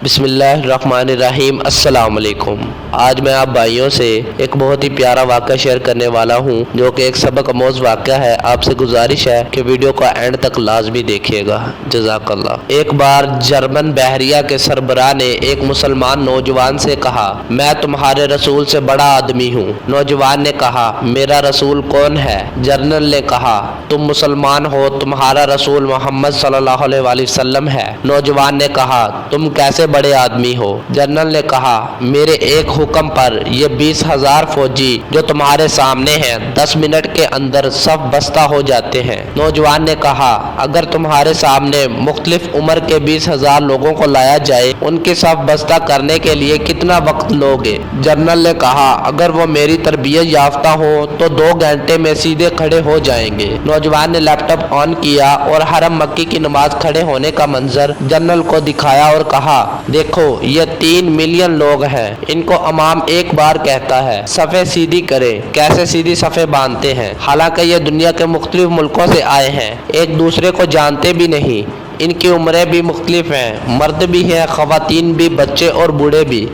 بسم اللہ الرحمن الرحیم۔ السلام علیکم۔ آج میں آپ بھائیوں سے ایک بہت ہی پیارا واقعہ شیئر کرنے والا ہوں جو کہ ایک سبق آموز واقعہ ہے۔ آپ سے گزارش ہے کہ ویڈیو کو اینڈ تک لازمی دیکھیے گا، جزاک اللہ۔ ایک بار جرمن بحریہ کے سربراہ نے ایک مسلمان نوجوان سے کہا، میں تمہارے رسول سے بڑا آدمی ہوں۔ نوجوان نے کہا، میرا رسول کون ہے؟ جنرل نے کہا، تم مسلمان ہو، تمہارا رسول محمد صلی اللہ علیہ وآلہ وسلم ہے۔ نوجوان نے کہا، تم کیسے بڑے آدمی ہو؟ جنرل نے کہا، میرے ایک حکم پر یہ 20,000 فوجی جو تمہارے سامنے ہیں 10 منٹ کے اندر صف بستہ ہو جاتے ہیں۔ نوجوان نے کہا، اگر تمہارے سامنے مختلف عمر کے 20,000 لوگوں کو لایا جائے ان کی صف بستہ کرنے کے لیے کتنا وقت لوگے؟ جنرل نے کہا، اگر وہ میری تربیت یافتہ ہوں تو 2 گھنٹے میں سیدھے کھڑے ہو جائیں گے۔ نوجوان نے لیپ ٹاپ آن کیا اور حرم مکی کی نماز کھڑے ہونے کا منظر جنرل کو دکھایا اور کہا، دیکھو یہ 3 ملین لوگ ہیں، ان کو امام ایک بار کہتا ہے صفیں سیدھی کریں، کیسے سیدھی صفیں باندھتے ہیں، حالانکہ یہ دنیا کے مختلف ملکوں سے آئے ہیں، ایک دوسرے کو جانتے بھی نہیں، ان کی عمریں بھی مختلف ہیں، مرد بھی ہیں، خواتین بھی، بچے اور بوڑھے بھی،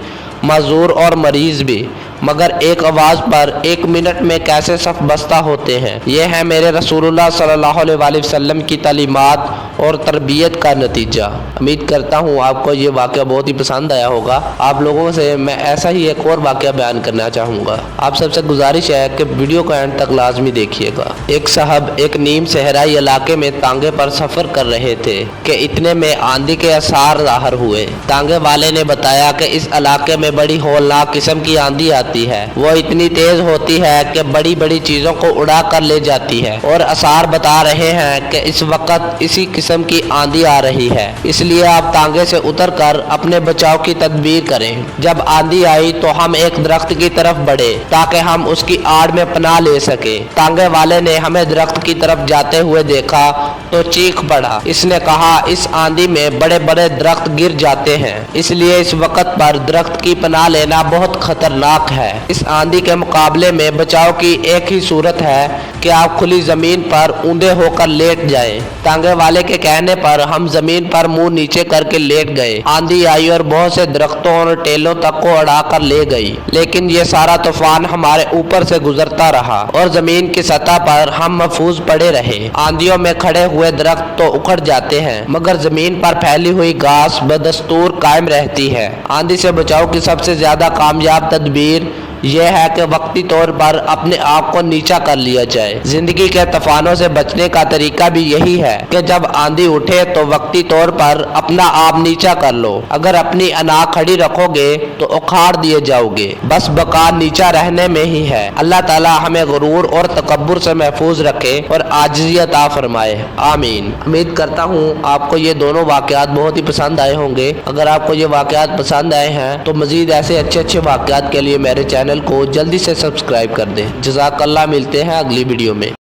معذور اور مریض بھی، مگر ایک آواز پر 1 منٹ میں کیسے صف بستہ ہوتے ہیں۔ یہ ہے میرے رسول اللہ صلی اللہ علیہ وآلہ وسلم کی تعلیمات اور تربیت کا نتیجہ۔ امید کرتا ہوں آپ کو یہ واقعہ بہت ہی پسند آیا ہوگا۔ آپ لوگوں سے میں ایسا ہی ایک اور واقعہ بیان کرنا چاہوں گا۔ آپ سب سے گزارش ہے کہ ویڈیو کو اینڈ تک لازمی دیکھیے گا۔ ایک صاحب ایک نیم صحرائی علاقے میں تانگے پر سفر کر رہے تھے کہ اتنے میں آندھی کے آثار ظاہر ہوئے۔ تانگے والے نے بتایا کہ اس علاقے میں بڑی ہولناک قسم کی آندھی آتی ہے، وہ اتنی تیز ہوتی ہے کہ بڑی بڑی چیزوں کو اڑا کر لے جاتی ہے، اور آثار بتا رہے ہیں کہ اس وقت اسی قسم کی آندھی آ رہی ہے، اس لیے آپ تانگے سے اتر کر اپنے بچاؤ کی تدبیر کریں۔ جب آندھی آئی تو ہم ایک درخت کی طرف بڑھے تاکہ ہم اس کی آڑ میں پناہ لے سکیں۔ تانگے والے نے ہمیں درخت کی طرف جاتے ہوئے دیکھا تو چیخ پڑا۔ اس نے کہا، اس آندھی میں بڑے بڑے درخت گر جاتے ہیں، اس لیے اس وقت پر درخت کی پناہ لینا بہت خطرناک ہے۔ اس آندھی کے مقابلے میں بچاؤ کی ایک ہی صورت ہے کہ آپ کھلی زمین پر اوندے ہو کر لیٹ جائیں۔ تانگے والے کے کہنے پر ہم زمین پر منہ نیچے کر کے لیٹ گئے۔ آندھی آئی اور بہت سے درختوں اور ٹیلوں تک کو اڑا کر لے گئی، لیکن یہ سارا طوفان ہمارے اوپر سے گزرتا رہا اور زمین کی سطح پر ہم محفوظ پڑے رہے۔ آندھیوں میں کھڑے ہوئے درخت تو اکھڑ جاتے ہیں مگر زمین پر پھیلی ہوئی گھاس بدستور قائم رہتی ہے۔ آندھی سے بچاؤ کی سب سے زیادہ کامیاب تدبیر یہ ہے کہ وقتی طور پر اپنے آپ کو نیچا کر لیا جائے۔ زندگی کے طوفانوں سے بچنے کا طریقہ بھی یہی ہے کہ جب آندھی اٹھے تو وقتی طور پر اپنا آپ نیچا کر لو۔ اگر اپنی انا کھڑی رکھو گے تو اکھاڑ دیے جاؤ گے، بس بقا نیچا رہنے میں ہی ہے۔ اللہ تعالی ہمیں غرور اور تکبر سے محفوظ رکھے اور عاجزی عطا فرمائے، آمین۔ امید کرتا ہوں آپ کو یہ دونوں واقعات بہت ہی پسند آئے ہوں گے۔ اگر آپ کو یہ واقعات پسند آئے ہیں تو مزید ایسے اچھے واقعات کے لیے میرے چینل کو جلدی سے سبسکرائب کر دیں۔ جزاک اللہ، ملتے ہیں اگلی ویڈیو میں۔